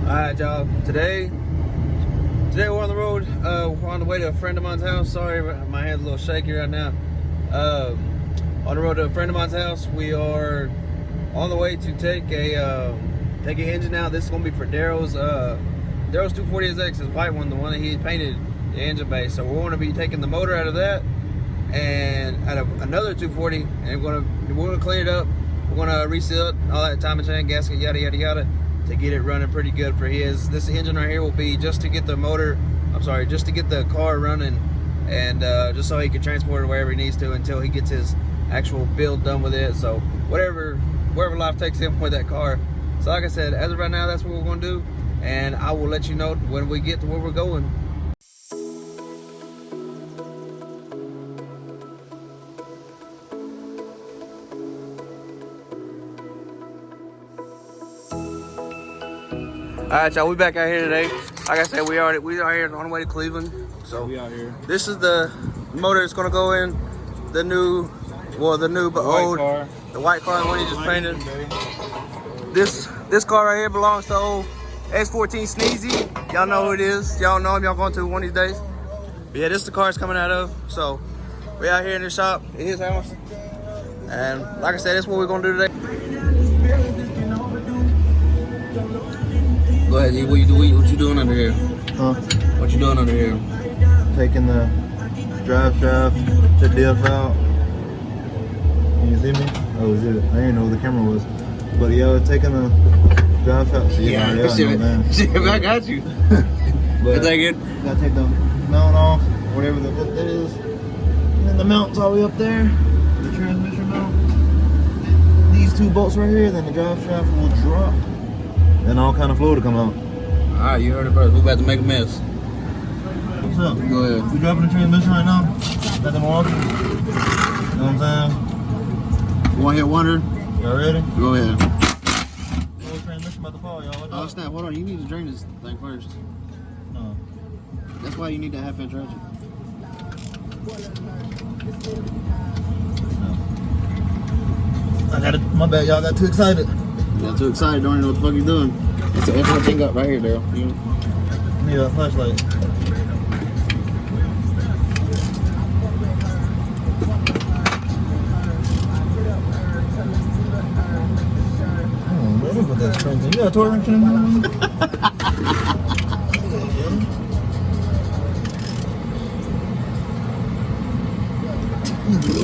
Alright, y'all. Today we're on the road. We're on the way to a friend of mine's house. Sorry, my hand's a little shaky right now. On the road to a friend of mine's house. We are on the way to take an engine out. This is gonna be for Daryl's 240SX, his white one, the one that he painted the engine base. So we're gonna be taking the motor out of that and out of another 240, and we're gonna clean it up. We're gonna reseal it, all that timing chain, gasket, yada yada yada, to get it running pretty good for his. This engine right here will be just to get the just to get the car running, and just so he can transport it wherever he needs to until he gets his actual build done with it. So wherever life takes him with that car. So like I said, as of right now, that's what we're gonna do, and I will let you know when we get to where we're going. All right, y'all, we back out here today. Like I said, we are here on the way to Cleveland. So we out here. This is the motor that's gonna go in the new, but old, the white car, the one he just painted. This car right here belongs to old S14 Sneezy. Y'all know who it is. Y'all know him. Y'all going to one of these days. But yeah, this is the car it's coming out of. So we out here in the shop at his house, and like I said, that's what we're gonna do today. Go ahead, E. What you doing under here? Huh? What you doing under here? Taking the drive shaft, the diff out. Can you see me? Oh, is it? I didn't know where the camera was. But yeah, we're taking the drive shaft. I got you. But take it. Gotta take the mount off, whatever the hook that is. And then the mount's all the way up there. The transmission mount. These two bolts right here, then the drive shaft will drop. And all kind of fluid to come out. Alright, you heard it first. We're about to make a mess. What's up? Go ahead. We dropping the transmission right now. Got them off. You know what I'm saying? You want to hit wonder? Y'all ready? Go ahead. Oh, transmission about to fall, y'all. Oh snap, hold on. You need to drain this thing first. No. That's why you need that half-inch ratchet. No. I got it. My bad, y'all got too excited. You got too excited, don't even know what the fuck you're doing. It's the F14 up right here, Daryl. Need a flashlight. Oh, bro, look at that spring. You got a torque wrench in there?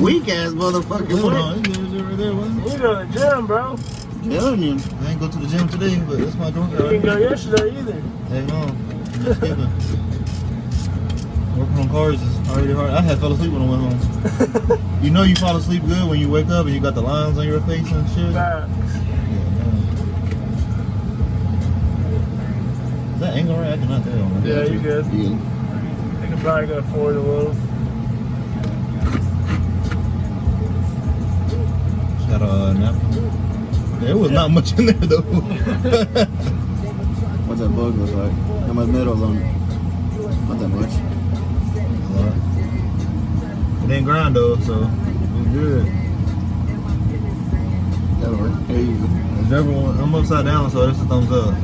Weak ass motherfucker. Hold on, you right there, wasn't it? We go to the gym, bro. Telling you. I ain't go to the gym today, but that's my drunk. You didn't go yesterday either. Hey, no. Just kidding. Working on cars is already hard. I had fell asleep when I went home. You know you fall asleep good when you wake up and you got the lines on your face and shit? Facts. Yeah, man. Is that angle right? I cannot tell, man. Yeah, you good. Yeah. You can probably go forward a little. Got a napkin. There was not much in there though. What's that bug look like? How much metal's on it? Not that much. It ain't grind though, so it's good. That'll work. There you go. Is everyone? I'm upside down, so that's a thumbs up.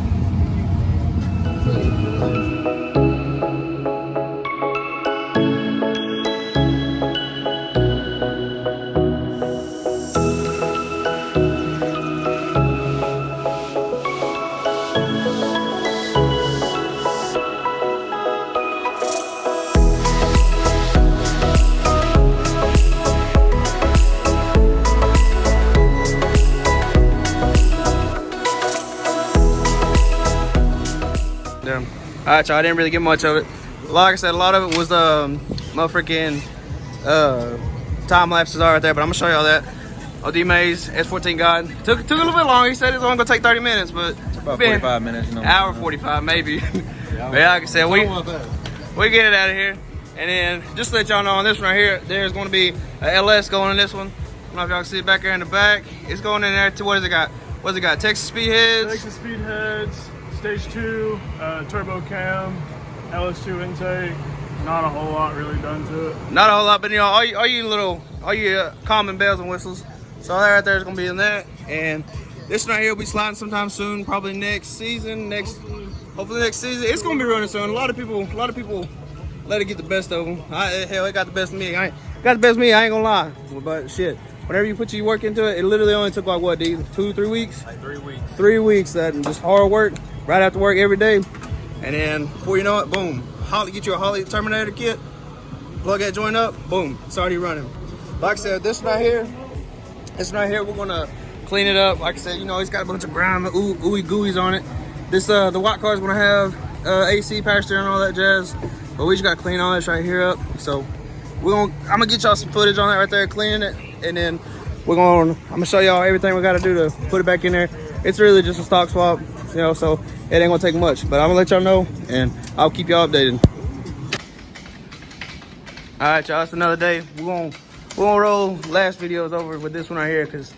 Alright, y'all, I didn't really get much of it. Like I said, a lot of it was my freaking time lapses are right there, but I'm gonna show y'all that. OD Maze S14 God took a little bit long. He said it's only gonna take 30 minutes, but It's about 45 minutes. You know, hour 45 maybe. But yeah, like I said, we get it out of here, and then just to let y'all know on this one right here, there's gonna be a LS going in this one. I don't know if y'all can see it back there in the back. It's going in there to what has it got? What's it got? Texas speed heads. Texas speed heads. Stage 2, turbo cam, LS2 intake. Not a whole lot really done to it. Not a whole lot, but you know, all you common bells and whistles. So that right there is gonna be in that, and this one right here will be sliding sometime soon, probably next season, next hopefully next season it's gonna be running soon. A lot of people let it get the best of them. Hell, it got the best of me. I ain't gonna lie. But shit, whenever you put your work into it, it literally only took like what, D? 2-3 weeks? Like 3 weeks. 3 weeks. That and just hard work, right after work every day, and then before you know it, boom, get you a Holly Terminator kit, plug that joint up, boom, it's already running. Like I said, this one right here, we're gonna clean it up. Like I said, you know, it's got a bunch of grime, ooey gooeys on it. This the white car is gonna have AC, power steering, and all that jazz. But we just gotta clean all this right here up. So I'm gonna get y'all some footage on that right there, cleaning it, and then I'm gonna show y'all everything we gotta do to put it back in there. It's really just a stock swap, you know, so it ain't gonna take much. But I'm gonna let y'all know, and I'll keep y'all updated. All right, y'all, it's another day. We're gonna roll last videos over with this one right here, cause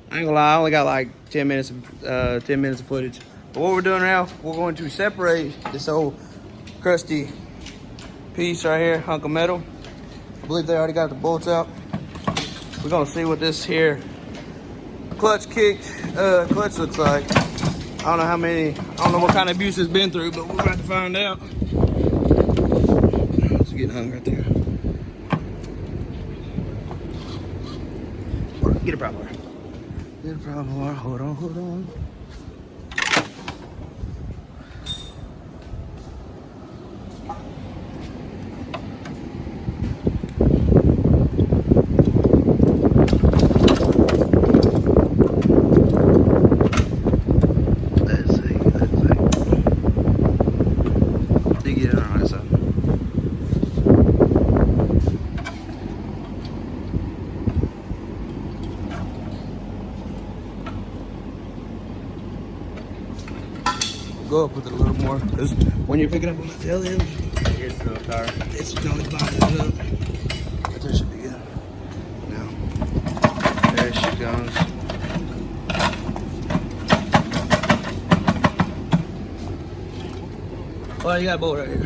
I ain't gonna lie, I only got like 10 minutes of footage. But what we're doing now, we're going to separate this old crusty piece right here, hunk of metal. I believe they already got the bolts out. We're gonna see what this here clutch looks like. I don't know what kind of abuse it's been through, but we're about to find out. It's getting hung right there. Get a prop wire. Get a prop wire. Hold on. Go up with it a little more, because when you're picking up on the tail end, It's still tired. it's going to bind it up. But that should be good. Now, there she goes. Well, you got a bolt right here.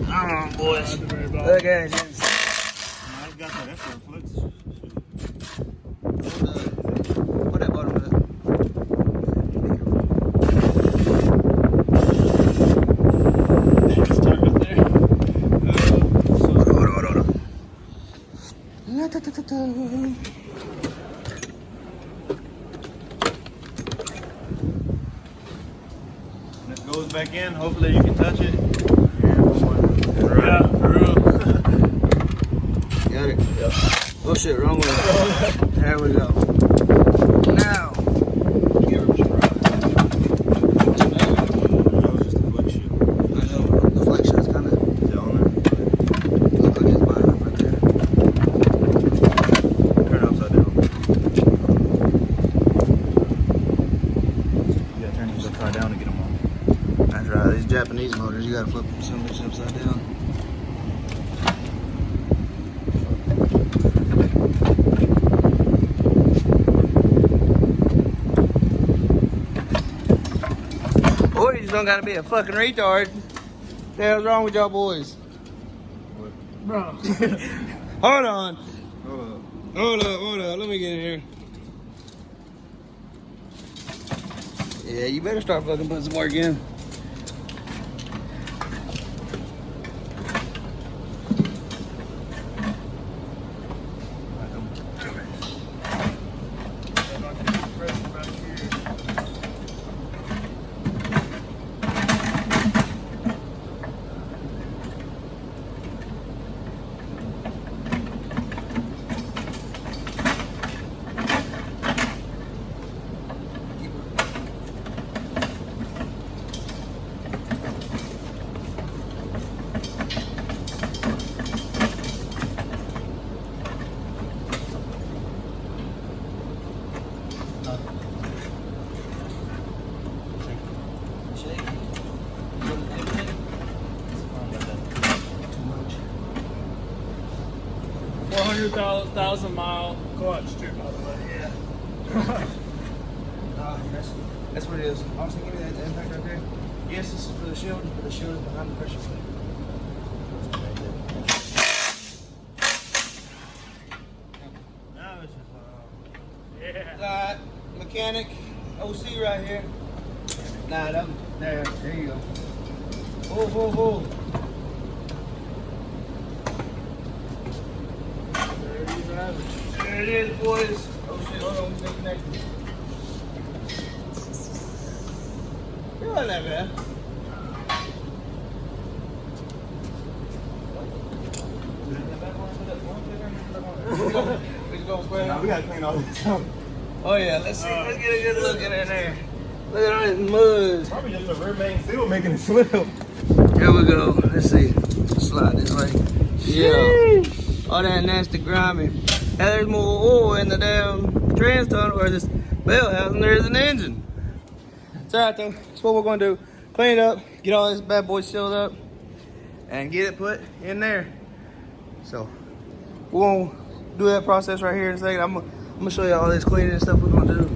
Come on, boys. Look at it. I got that extra flex. Put that bottom of it. It's tight right there. And it goes back in. Hopefully you can touch it. Yeah, for real. Got it? Yep. Oh shit, wrong way. There we go. Now, give her some rock. That was just a flex shit. I know, the flex shot's kind of Is it on there? look like it's binding up right there. Turn it upside down. You gotta turn these upside down to get them on. That's right, these Japanese motors, you gotta flip some of this upside down. Boy, you just don't gotta be a fucking retard. What the hell's wrong with y'all boys? What? Bro. Hold on. Hold up. Hold up. Let me get in here. Yeah, you better start fucking putting some work in. $400,000 mile clutch too, by the way. Yeah. That's what it is. I was thinking of that impact right there. Yes, this is for the shield, but the shield is behind the pressure plate. Now it's just Yeah. Mechanic OC right here. Nah, there you go. Whoa, whoa, whoa. There it is, boys. Oh shit, hold on, we stay connected. You like that, man? Nah, we gotta clean all this up. Oh yeah, let's see. Let's get a good look at it there. Look at all this mud. Probably just a remain seal making it slip. Here we go. Let's see. Slide this way. Yeah. All that nasty grimy. And there's more oil in the damn trans tunnel or this bell house than there is an engine. It's alright though. That's what we're gonna do. Clean it up, get all this bad boy sealed up, and get it put in there. So we're gonna do that process right here in a second. I'm gonna show you all this cleaning and stuff we're gonna do.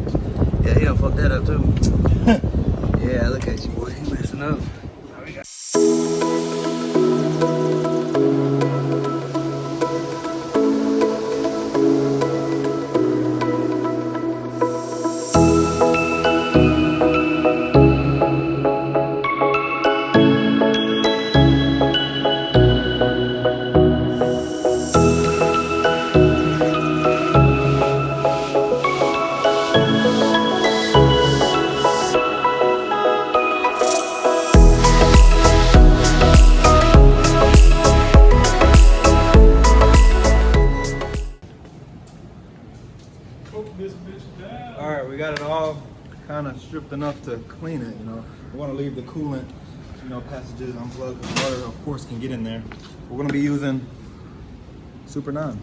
Yeah, he done fucked that up too. Yeah, look at you, boy. He messing up. This bitch down. All right, we got it all kind of stripped enough to clean it, you know. We want to leave the coolant, you know, passages unplugged. The water, of course, can get in there. We're going to be using Super 9.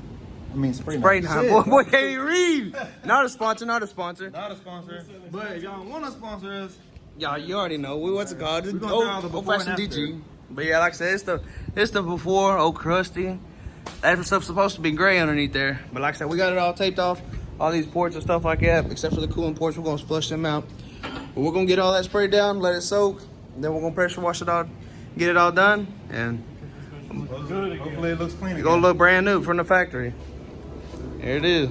I mean, Spray 9. Spray 9. Boy, can't even read. Not a sponsor, not a sponsor. Not a sponsor, but if y'all want to sponsor us, Y'all, you already know. What's it called? We're gonna throw out the before and old-fashioned after. DG. But yeah, like I said, it's the before, old crusty. That stuff's supposed to be gray underneath there. But like I said, we got it all taped off. All these ports and stuff like that, except for the cooling ports, we're gonna flush them out. But we're gonna get all that sprayed down, let it soak, and then we're gonna pressure wash it all, get it all done, and hopefully it looks clean it's again. gonna look brand new from the factory. There it is.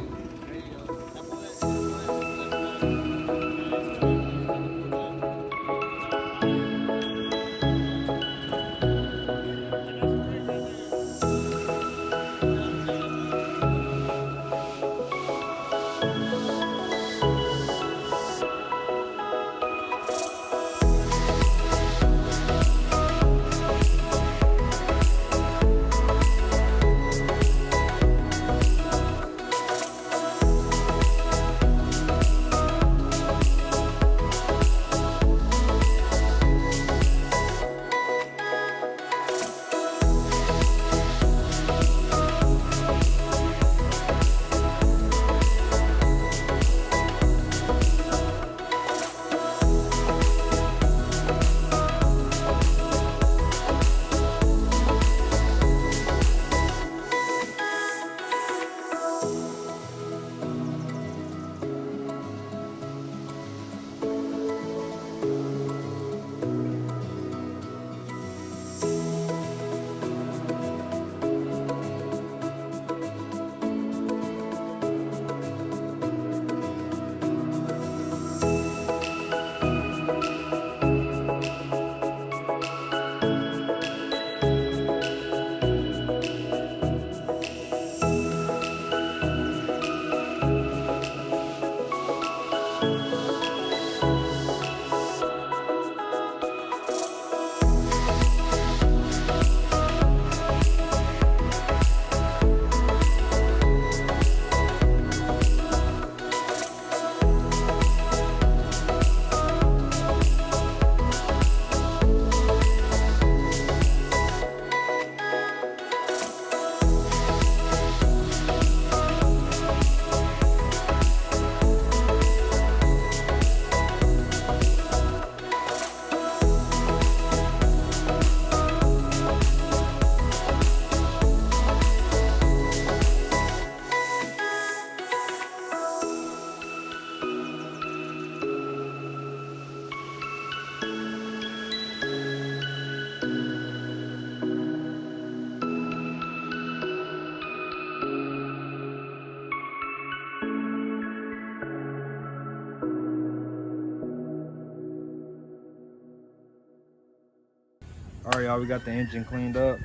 All right, y'all, we got the engine cleaned up.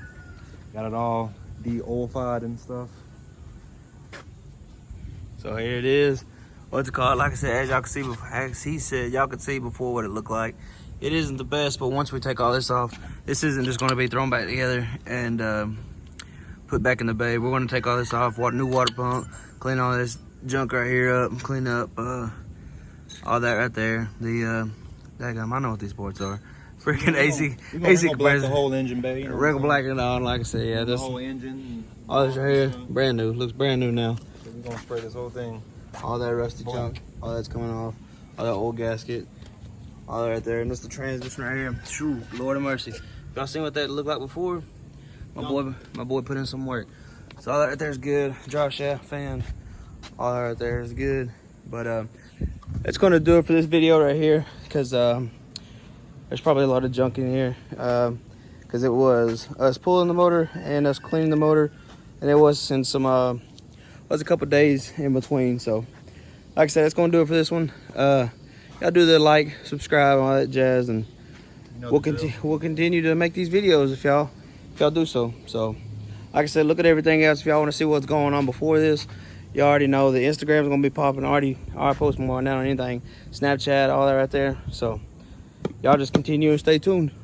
Got it all de-oilified and stuff. So here it is. What's it called? Like I said, as y'all can see before, as he said, y'all could see before what it looked like. It isn't the best, but once we take all this off, this isn't just gonna be thrown back together and put back in the bay. We're gonna take all this off, new water pump, clean all this junk right here up, clean up all that right there. Daggum, I know what these ports are. Freaking AC black compressor. the whole engine bay. You know Regular black and all, like I said, yeah. the This whole engine. all this right here, brand new. Looks brand new now. So we're gonna spray this whole thing. All that rusty junk, all that's coming off, all that old gasket, all that right there, and this the transmission right here. Shoo, Lord of mercy. Y'all seen what that looked like before? My boy put in some work. So all that right there is good. Drive shaft, fan, all that right there is good. But it's gonna do it for this video right here, because there's probably a lot of junk in here, because it was us pulling the motor and us cleaning the motor, and it was in some was a couple days in between. So like I said, it's gonna do it for this one. Y'all do the like, subscribe, all that jazz, and we'll continue to make these videos if y'all do so. So like I said, look at everything else if y'all want to see what's going on before this. You already know the Instagram's gonna be popping. I already post more now on anything, Snapchat, all that right there. So y'all just continue and stay tuned.